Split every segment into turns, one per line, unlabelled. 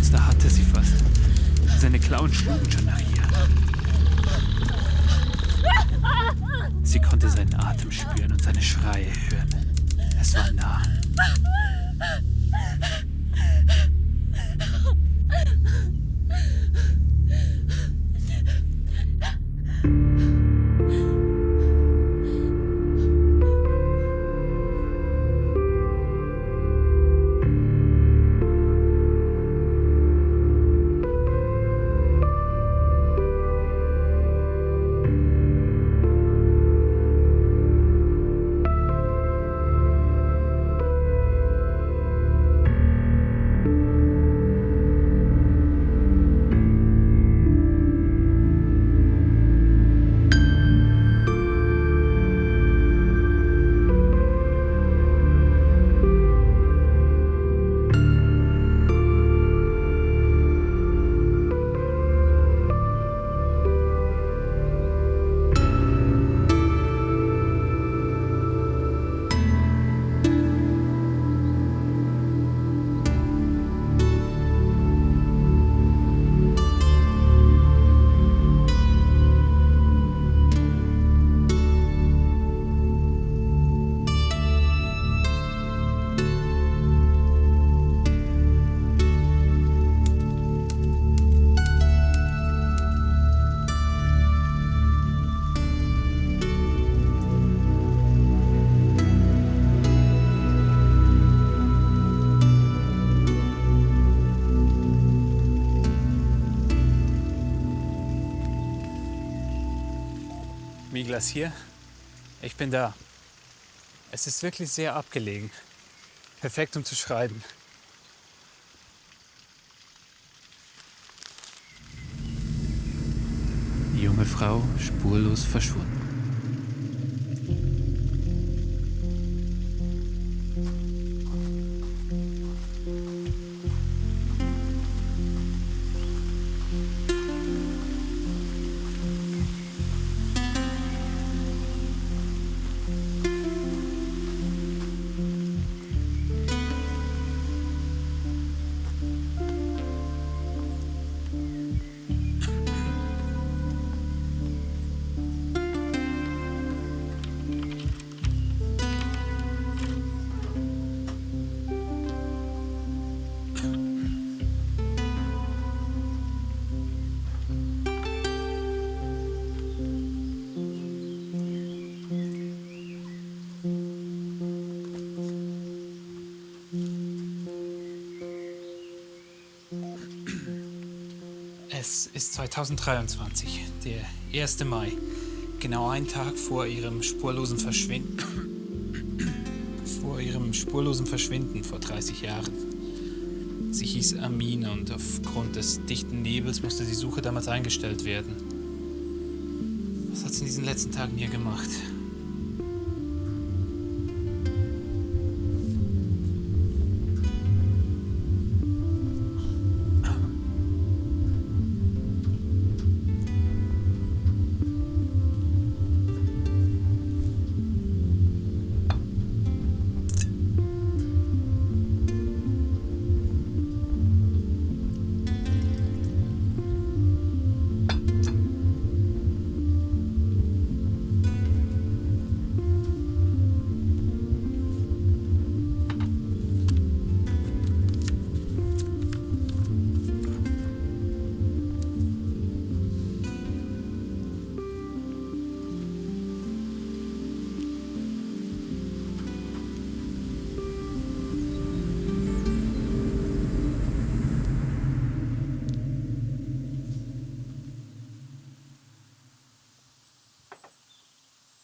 Monster hatte sie fast. Seine Klauen schlugen schon nach ihr. Sie konnte seinen Atem spüren und seine Schreie hören. Es war nah. Miglas hier. Ich bin da. Es ist wirklich sehr abgelegen. Perfekt, um zu schreiben. Die junge Frau spurlos verschwunden. Es ist 2023, der 1. Mai, genau ein Tag vor ihrem spurlosen Verschwinden. Vor 30 Jahren. Sie hieß Amina und aufgrund des dichten Nebels musste die Suche damals eingestellt werden. Was hat sie in diesen letzten Tagen hier gemacht?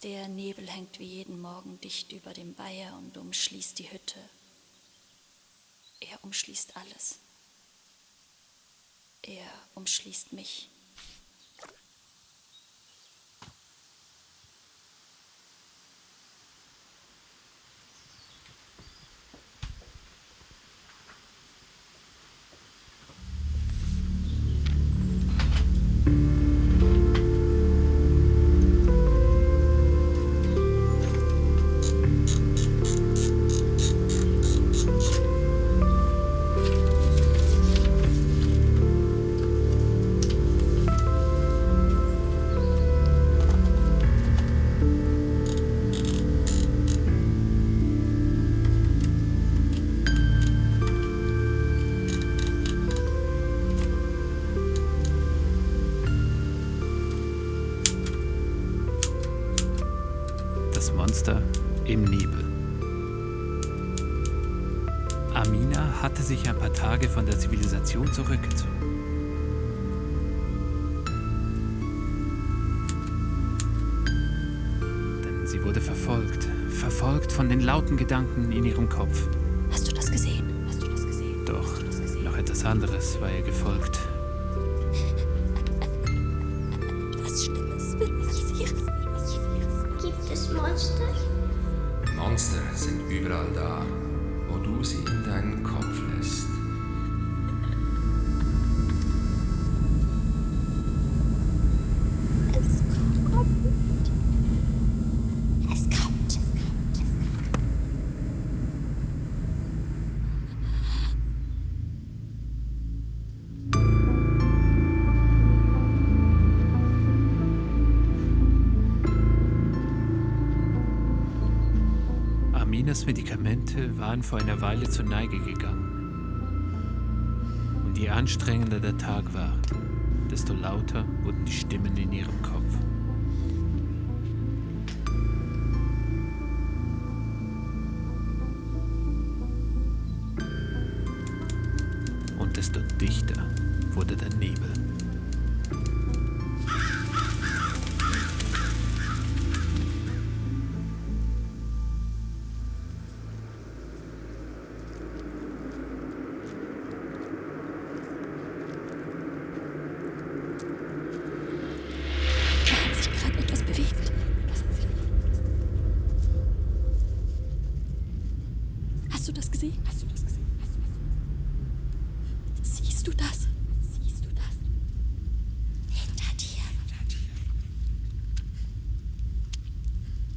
Der Nebel hängt wie jeden Morgen dicht über dem Weiher und umschließt die Hütte. Er umschließt alles. Er umschließt mich.
Monster im Nebel. Amina hatte sich ein paar Tage von der Zivilisation zurückgezogen. Denn sie wurde verfolgt von den lauten Gedanken in ihrem Kopf.
Hast du das gesehen?
Doch noch etwas anderes war ihr gefolgt.
Was Schlimmes wird passieren.
Gibt es Monster?
Monster sind überall da, wo du sie in deinen Kopf lässt.
Es kommt. Es kommt.
Aminas Medikamente waren vor einer Weile zur Neige gegangen. Und je anstrengender der Tag war, desto lauter wurden die Stimmen in ihrem Kopf. Und desto dichter wurde der Nebel.
Da hat sich gerade etwas bewegt. Hast du das gesehen? Siehst du das? Hinter dir.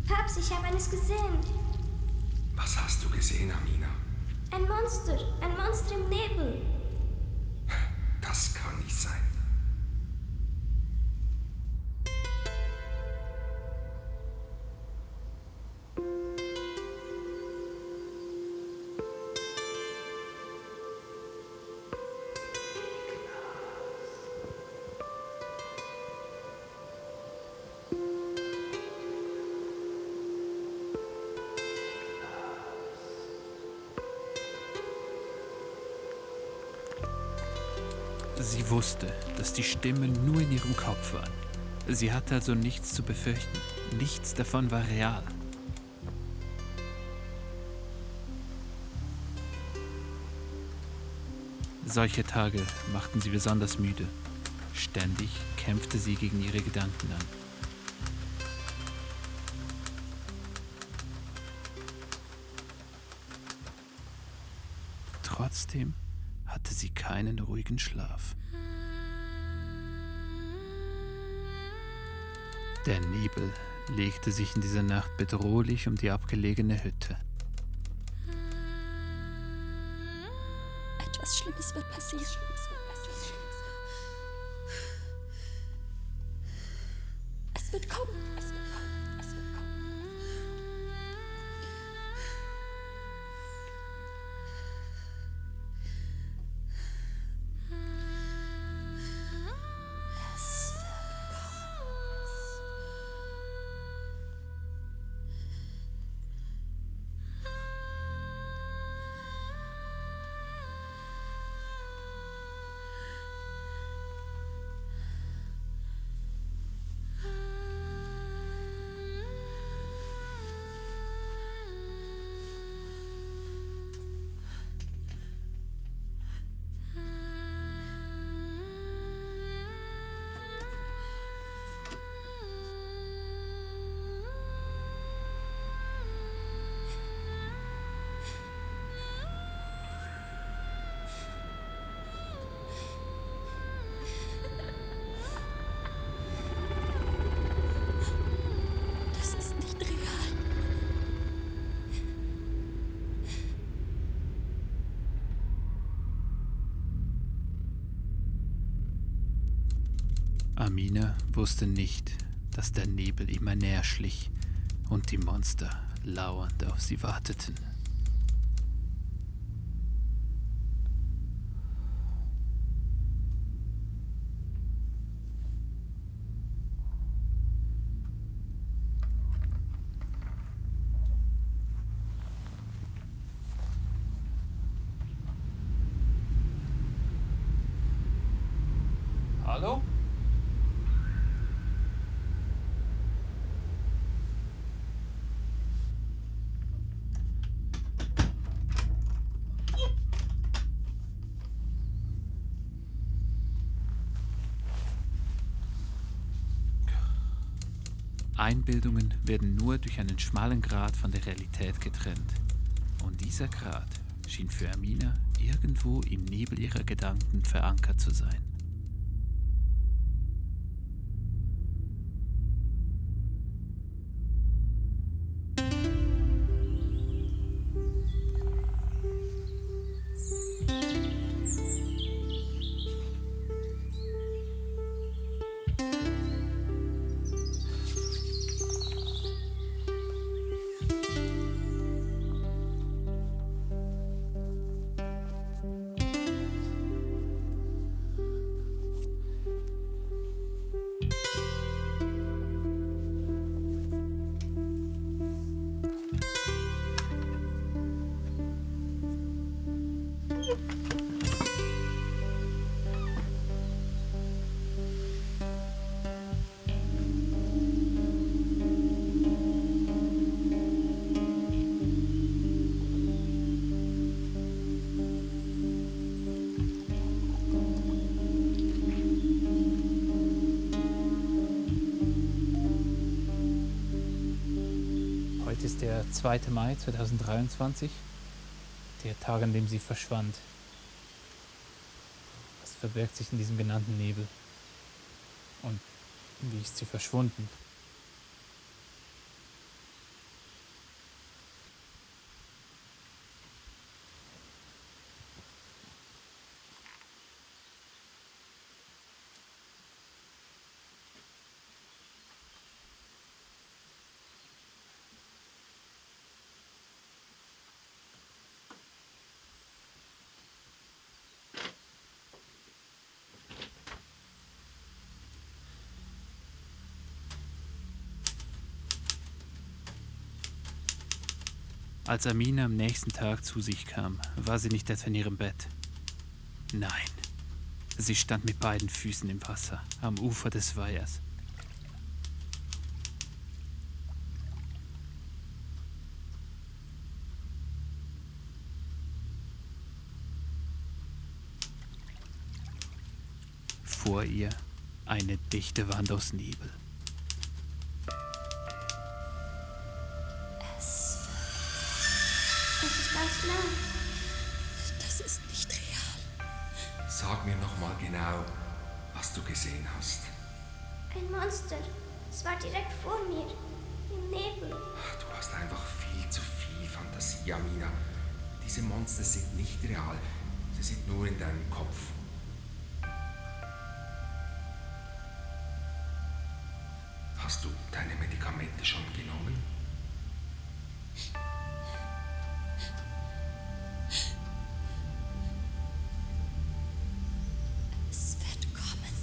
Papst, ich habe eines gesehen.
Was hast du gesehen, Amina?
Ein Monster im Nebel.
Das kann nicht sein.
Sie wusste, dass die Stimmen nur in ihrem Kopf waren. Sie hatte also nichts zu befürchten. Nichts davon war real. Solche Tage machten sie besonders müde. Ständig kämpfte sie gegen ihre Gedanken an. Trotzdem hatte sie keinen ruhigen Schlaf. Der Nebel legte sich in dieser Nacht bedrohlich um die abgelegene Hütte.
Etwas Schlimmes wird passieren. Es wird kommen. Das ist nicht real.
Amina wusste nicht, dass der Nebel immer näher schlich und die Monster lauernd auf sie warteten. Hallo?
Einbildungen werden nur durch einen schmalen Grat von der Realität getrennt. Und dieser Grat schien für Amina irgendwo im Nebel ihrer Gedanken verankert zu sein.
Heute ist der 2. Mai 2023, der Tag, an dem sie verschwand. Was verbirgt sich in diesem genannten Nebel? Und wie ist sie verschwunden?
Als Amina am nächsten Tag zu sich kam, war sie nicht etwa in ihrem Bett. Nein, sie stand mit beiden Füßen im Wasser, am Ufer des Weihers. Vor ihr eine dichte Wand aus Nebel.
Es ist ganz nah.
Das ist nicht real.
Sag mir nochmal genau, was du gesehen hast.
Ein Monster. Es war direkt vor mir. Im Nebel.
Du hast einfach viel zu viel Fantasie, Amina. Diese Monster sind nicht real. Sie sind nur in deinem Kopf. Hast du deine Medikamente schon genommen?
Es wird kommen.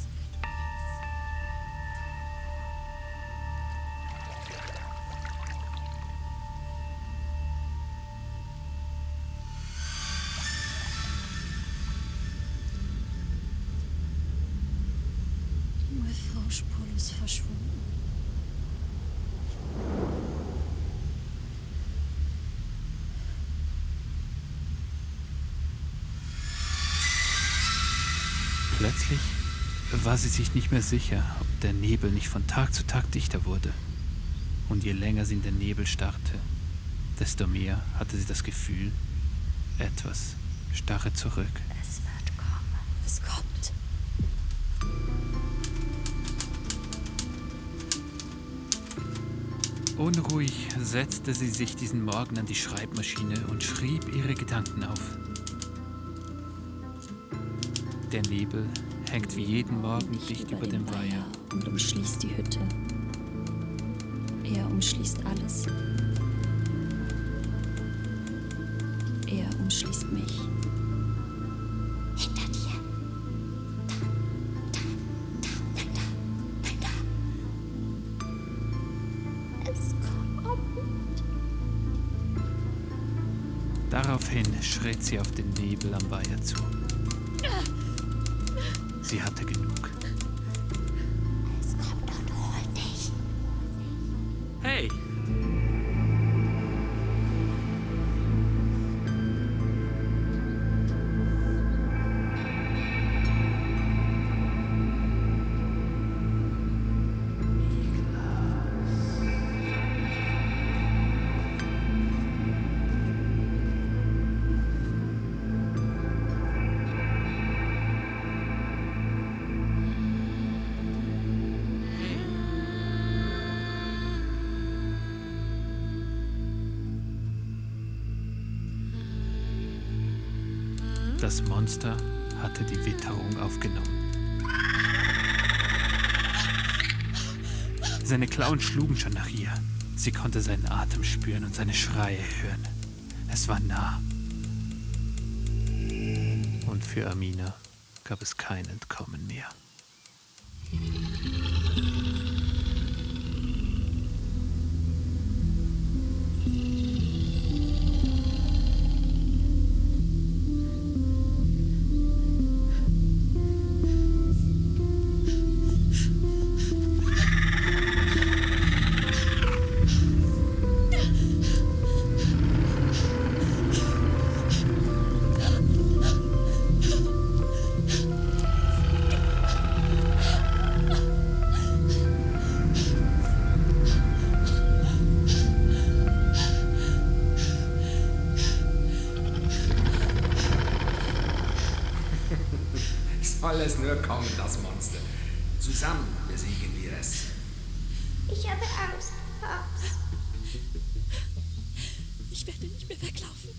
Die junge Frau spurlos verschwunden.
Plötzlich war sie sich nicht mehr sicher, ob der Nebel nicht von Tag zu Tag dichter wurde. Und je länger sie in den Nebel starrte, desto mehr hatte sie das Gefühl, etwas starre zurück.
Es wird kommen. Es kommt.
Unruhig setzte sie sich diesen Morgen an die Schreibmaschine und schrieb ihre Gedanken auf. Der Nebel hängt wie jeden Morgen dicht über dem Weiher.
Und umschließt die Hütte. Er umschließt alles. Er umschließt mich.
Hinter dir.
Es kommt.
Daraufhin schritt sie auf den Nebel am Weiher zu. Sie hatte genug. Hey! Das Monster hatte die Witterung aufgenommen. Seine Klauen schlugen schon nach ihr. Sie konnte seinen Atem spüren und seine Schreie hören. Es war nah. Und für Amina gab es kein Entkommen mehr.
Soll es nur kommen, das Monster. Zusammen besiegen wir es.
Ich habe Angst, Papst.
Ich werde nicht mehr weglaufen.